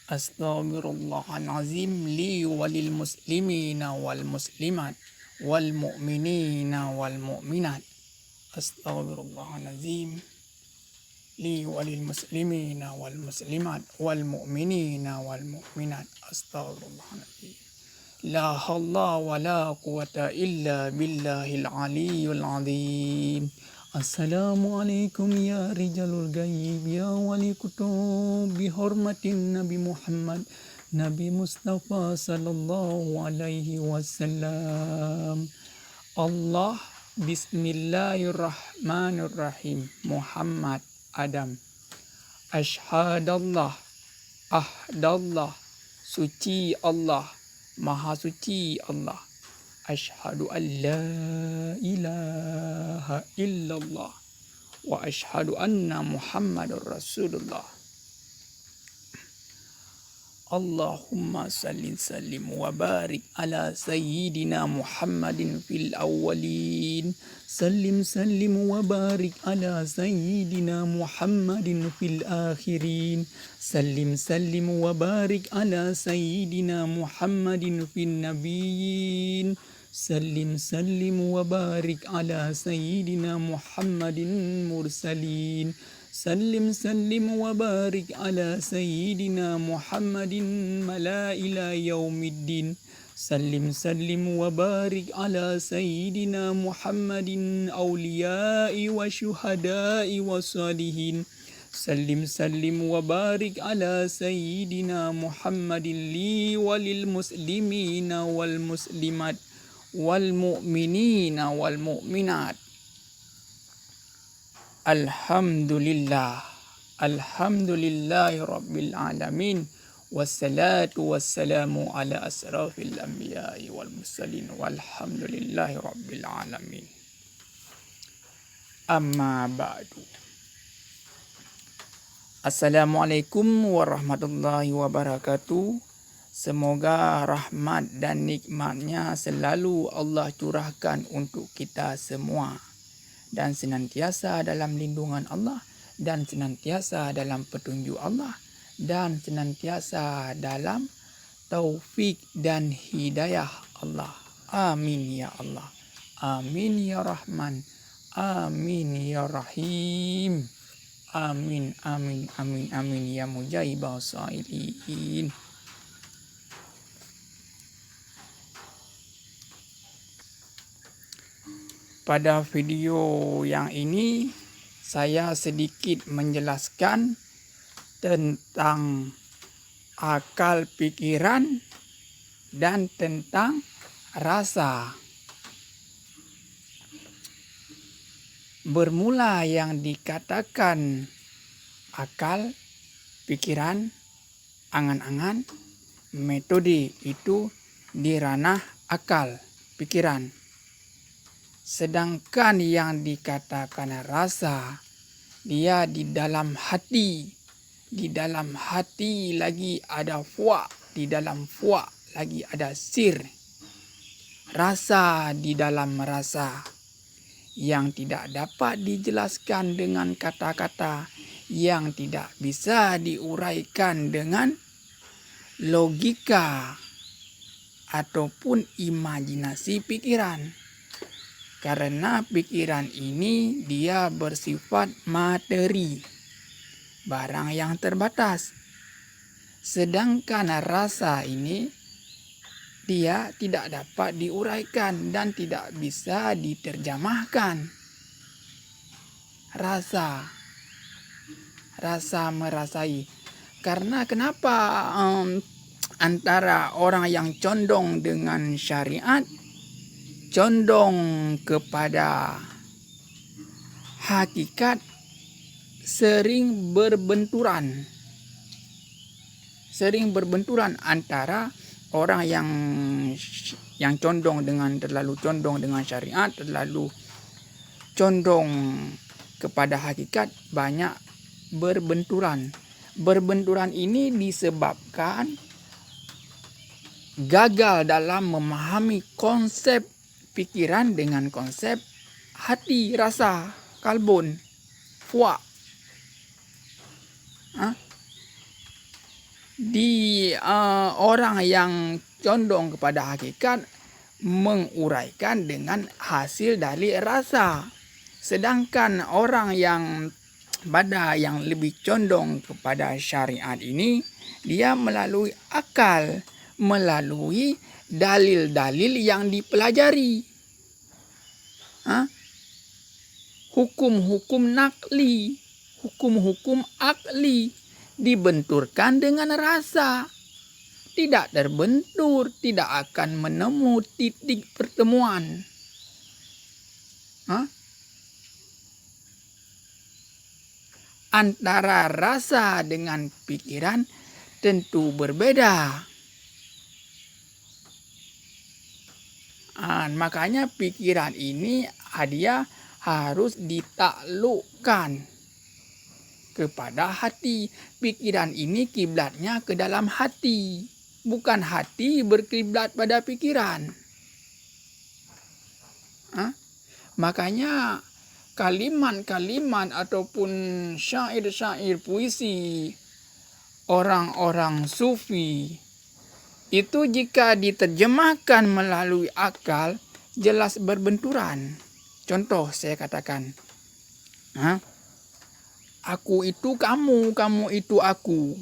Astaghfirullahalazim li walil muslimina wal muslimat wal mu'minina wal mu'minat. Astaghfirullahalazim li walil muslimina wal muslimat wal mu'minina wal mu'minat. Astaghfirullahalazim. La haula wa la quwata illa billahil aliyyil azim. Assalamualaikum ya rijalul ghaib ya wali kutub bihormatin Nabi Muhammad Nabi Mustafa sallallahu alaihi wasallam. Allah bismillahirrahmanirrahim. Muhammad Adam. Ashhadallah ahdallah, suci Allah, maha suci Allah. Ashhadu an la ilaha illallah wa ashhadu anna Muhammadar Rasulullah. Allahumma salli sallim wa barik ala sayyidina Muhammadin fil awwalin. Sallim sallim wa barik ala sayyidina Muhammadin fil akhirin. Sallim sallim wa barik ala sayyidina Muhammadin fil nabiyyin. Sallim sallim wa barik ala sayyidina Muhammadin mursalin. Sallim sallim wa barik ala sayyidina Muhammadin malaila yaumiddin. Sallim sallim wa barik ala sayyidina Muhammadin awliyai wa syuhadai wa salihin. Sallim sallim wa barik ala sayyidina Muhammadin li walil muslimina wal muslimat wal mu'minina wal mu'minat. Alhamdulillah. Alhamdulillahi rabbil alamin. Wassalatu wassalamu ala asrafil anbiya'i wal mursalin. Walhamdulillahi rabbil alamin. Amma ba'du. Assalamualaikum warahmatullahi wabarakatuh. Semoga rahmat dan nikmatnya selalu Allah curahkan untuk kita semua. Dan senantiasa dalam lindungan Allah. Dan senantiasa dalam petunjuk Allah. Dan senantiasa dalam taufik dan hidayah Allah. Amin ya Allah. Amin ya Rahman. Amin ya Rahim. Amin, amin, amin, amin ya mujahibah sa'irin. Pada video yang ini, saya sedikit menjelaskan tentang akal pikiran dan tentang rasa. Bermula yang dikatakan akal, pikiran, angan-angan, metode itu di ranah akal, pikiran. Sedangkan yang dikatakan rasa, dia di dalam hati. Di dalam hati lagi ada fuak. Di dalam fuak lagi ada sir. Rasa di dalam rasa. Yang tidak dapat dijelaskan dengan kata-kata. Yang tidak bisa diuraikan dengan logika. Ataupun imajinasi pikiran. Karena pikiran ini dia bersifat materi, barang yang terbatas. Sedangkan rasa ini dia tidak dapat diuraikan dan tidak bisa diterjemahkan. Rasa merasai. Karena kenapa antara orang yang condong dengan syariat, condong kepada hakikat, sering berbenturan antara orang yang condong dengan terlalu condong dengan syariat, terlalu condong kepada hakikat, banyak berbenturan. Berbenturan ini disebabkan gagal dalam memahami konsep pikiran dengan konsep hati, rasa, kalbun, fuak. di orang yang condong kepada hakikat menguraikan dengan hasil dari rasa. Sedangkan orang yang lebih condong kepada syariat ini, dia melalui akal, melalui dalil-dalil yang dipelajari. Hukum-hukum nakli, hukum-hukum akli dibenturkan dengan rasa. Tidak terbentur, tidak akan menemu titik pertemuan. Antara rasa dengan pikiran tentu berbeda. Makanya pikiran ini dia harus ditaklukkan kepada hati. Pikiran ini kiblatnya ke dalam hati. Bukan hati berkiblat pada pikiran. Makanya kalimat-kalimat ataupun syair-syair puisi orang-orang sufi itu jika diterjemahkan melalui akal jelas berbenturan. Contoh saya katakan, aku itu kamu, kamu itu aku.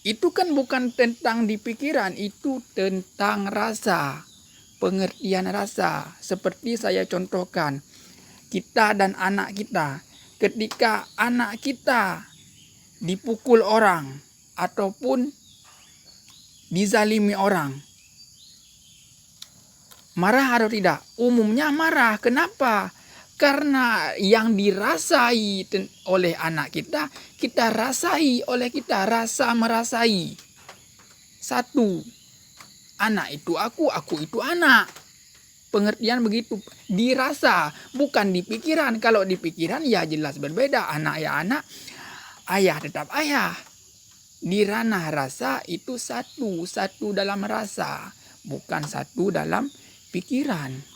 Itu kan bukan tentang di pikiran, itu tentang rasa, pengertian rasa. Seperti saya contohkan, kita dan anak kita. Ketika anak kita dipukul orang ataupun dizalimi orang, marah atau tidak? Umumnya marah. Kenapa? Karena yang dirasai oleh anak kita, kita rasai oleh kita, rasa merasai. Satu, anak itu aku itu anak. Pengertian begitu, dirasa, bukan di pikiran. Kalau di pikiran ya jelas berbeda, anak ya anak, ayah tetap ayah. Di ranah rasa itu satu dalam rasa, bukan satu dalam pikiran.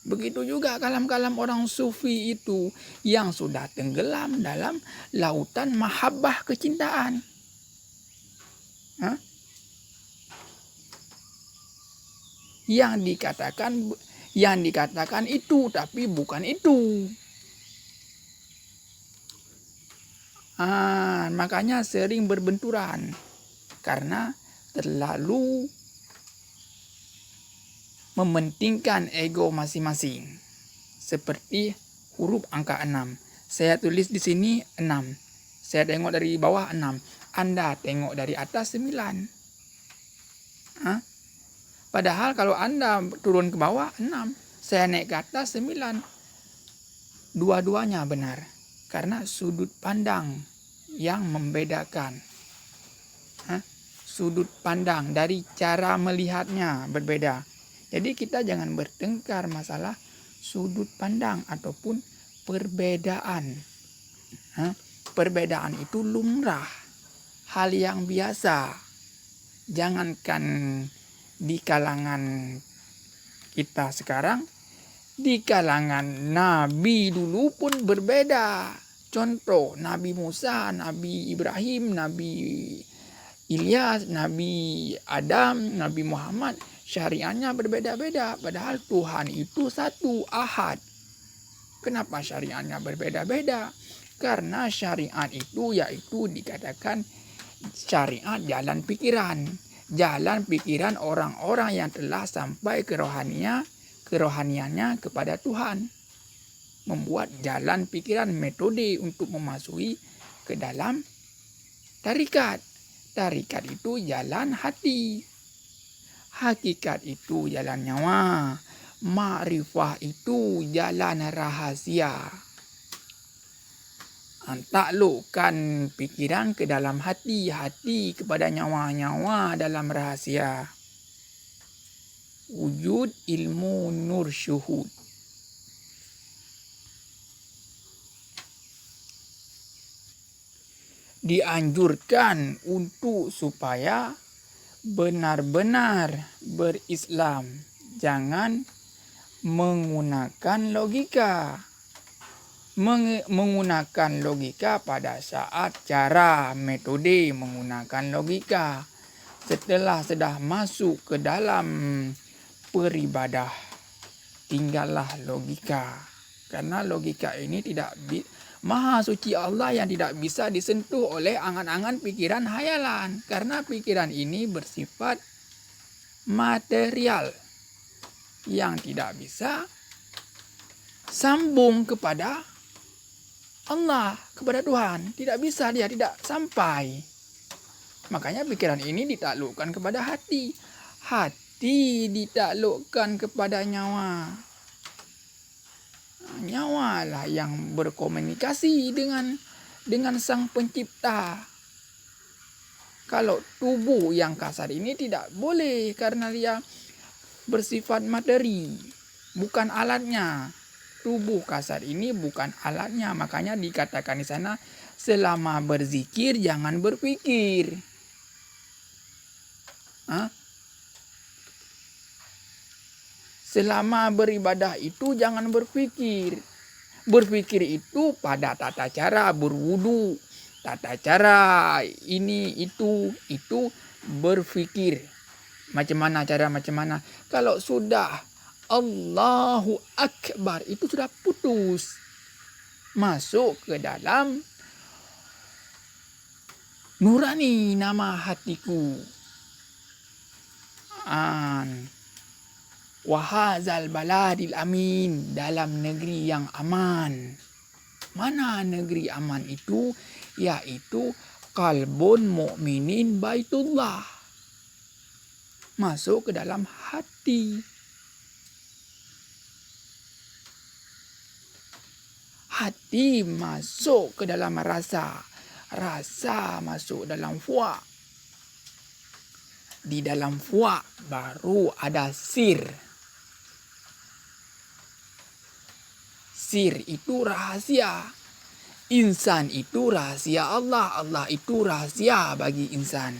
Begitu juga kalam-kalam orang sufi itu yang sudah tenggelam dalam lautan mahabbah kecintaan. Yang dikatakan itu tapi bukan itu. Makanya sering berbenturan karena terlalu mementingkan ego masing-masing. Seperti huruf angka 6. Saya tulis di sini 6. Saya tengok dari bawah 6. Anda tengok dari atas 9. Padahal kalau Anda turun ke bawah 6. Saya naik ke atas 9. Dua-duanya benar. Karena sudut pandang yang membedakan. Sudut pandang dari cara melihatnya berbeda. Jadi kita jangan bertengkar masalah sudut pandang ataupun perbedaan. Perbedaan itu lumrah, hal yang biasa. Jangankan di kalangan kita sekarang, di kalangan Nabi dulu pun berbeda. Contoh, Nabi Musa, Nabi Ibrahim, Nabi Ilyas, Nabi Adam, Nabi Muhammad, syariatnya berbeda-beda. Padahal Tuhan itu satu, ahad. Kenapa syariatnya berbeda-beda? Karena syariat itu yaitu dikatakan syariat jalan pikiran. Jalan pikiran orang-orang yang telah sampai ke rohaniannya kepada Tuhan. Membuat jalan pikiran, metode untuk memasuki ke dalam tarikat. Tarikat itu jalan hati. Hakikat itu jalan nyawa. Ma'rifah itu jalan rahasia. Taklukkan pikiran ke dalam hati, hati kepada nyawa-nyawa dalam rahasia. Wujud ilmu nur syuhud. Dianjurkan untuk supaya benar-benar berislam. Jangan menggunakan logika. menggunakan logika pada saat cara metode menggunakan logika. Setelah sudah masuk ke dalam peribadah, tinggallah logika. Karena logika ini Maha suci Allah yang tidak bisa disentuh oleh angan-angan pikiran hayalan. Karena pikiran ini bersifat material yang tidak bisa sambung kepada Allah, kepada Tuhan. Tidak bisa, dia tidak sampai. Makanya pikiran ini ditaklukkan kepada hati. Hati ditaklukkan kepada nyawa. Nyawalah yang berkomunikasi dengan Sang Pencipta. Kalau tubuh yang kasar ini tidak boleh karena dia bersifat materi, bukan alatnya. Tubuh kasar ini bukan alatnya, makanya dikatakan di sana selama berzikir jangan berpikir. Selama beribadah itu jangan berpikir. Berpikir itu pada tata cara berwudu, tata cara ini itu berpikir. Macam mana cara macam mana. Kalau sudah Allahu Akbar itu sudah putus. Masuk ke dalam nurani nama hatiku. Wahazal baladil amin, dalam negeri yang aman. Mana negeri aman itu? Yaitu qalbun mu'minin baitullah. Masuk ke dalam hati. Hati masuk ke dalam rasa. Rasa masuk dalam fuak. Di dalam fuak baru ada sir. Sir itu rahasia. Insan itu rahasia Allah. Allah itu rahasia bagi insan.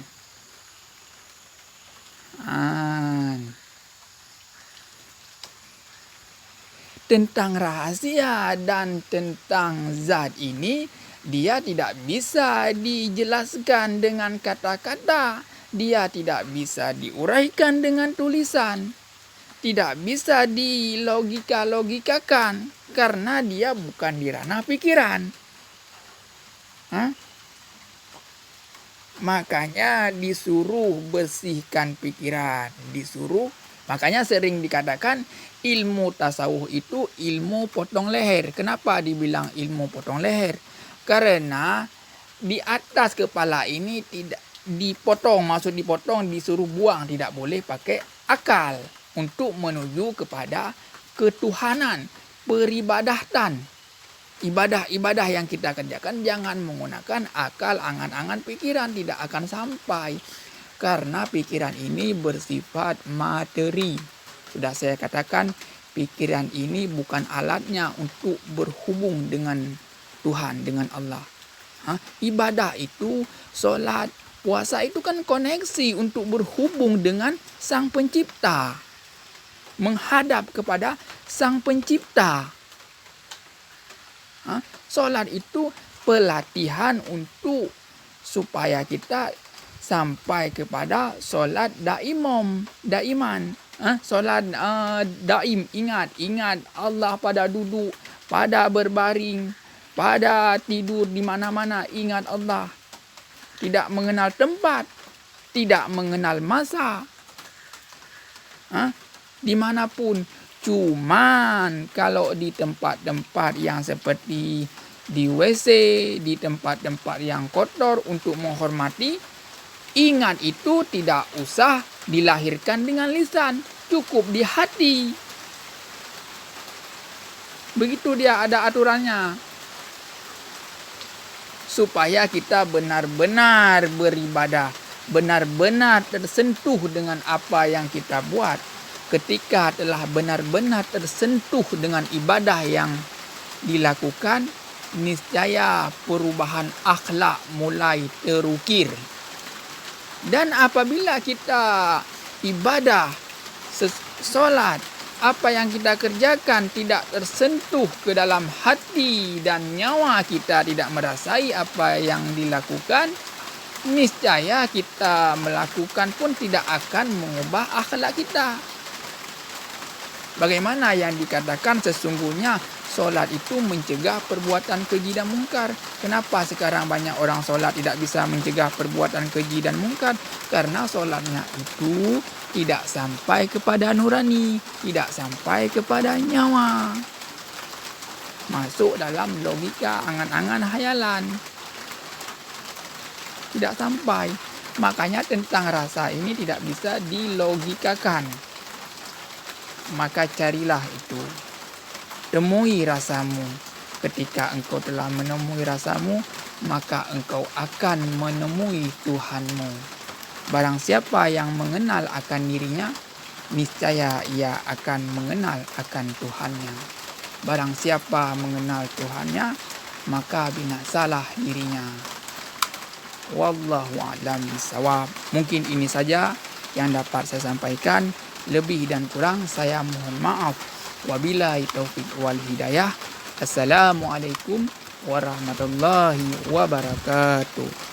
Tentang rahasia dan tentang zat ini, dia tidak bisa dijelaskan dengan kata-kata. Dia tidak bisa diuraikan dengan tulisan. Tidak bisa dilogika-logikakan. Karena dia bukan di ranah pikiran. Makanya disuruh bersihkan pikiran. Makanya sering dikatakan ilmu tasawuf itu ilmu potong leher. Kenapa dibilang ilmu potong leher? Karena di atas kepala ini tidak dipotong. Maksud dipotong, disuruh buang. Tidak boleh pakai akal. Untuk menuju kepada ketuhanan. Peribadatan. Ibadah-ibadah yang kita kerjakan jangan menggunakan akal, angan-angan, pikiran. Tidak akan sampai. Karena pikiran ini bersifat materi. Sudah saya katakan, pikiran ini bukan alatnya untuk berhubung dengan Tuhan, dengan Allah. Ibadah itu, solat, puasa itu kan koneksi untuk berhubung dengan Sang Pencipta. Menghadap kepada Sang Pencipta. Solat itu pelatihan untuk supaya kita sampai kepada solat daiman. Solat daim. Ingat Allah pada duduk, pada berbaring, pada tidur di mana-mana. Ingat Allah. Tidak mengenal tempat, tidak mengenal masa. Dimanapun. Cuman kalau di tempat-tempat yang seperti di WC, di tempat-tempat yang kotor untuk menghormati, ingat itu tidak usah dilahirkan dengan lisan, cukup di hati. Begitu dia ada aturannya. Supaya kita benar-benar beribadah, benar-benar tersentuh dengan apa yang kita buat. Ketika telah benar-benar tersentuh dengan ibadah yang dilakukan, niscaya perubahan akhlak mulai terukir. Dan apabila kita ibadah, solat, apa yang kita kerjakan tidak tersentuh ke dalam hati dan nyawa kita tidak merasai apa yang dilakukan, niscaya kita melakukan pun tidak akan mengubah akhlak kita. Bagaimana yang dikatakan sesungguhnya solat itu mencegah perbuatan keji dan mungkar. Kenapa sekarang banyak orang solat tidak bisa mencegah perbuatan keji dan mungkar? Karena solatnya itu tidak sampai kepada nurani, tidak sampai kepada nyawa. Masuk dalam logika angan-angan hayalan. Tidak sampai. Makanya tentang rasa ini tidak bisa dilogikakan. Maka carilah itu. Temui rasamu. Ketika engkau telah menemui rasamu, maka engkau akan menemui Tuhanmu. Barang siapa yang mengenal akan dirinya, niscaya ia akan mengenal akan Tuhannya. Barang siapa mengenal Tuhannya, maka binasalah dirinya. Wallahu a'lam bishawab. Mungkin ini saja yang dapat saya sampaikan. Lebih dan kurang saya mohon maaf. Wabillahi taufiq wal hidayah. Assalamualaikum warahmatullahi wabarakatuh.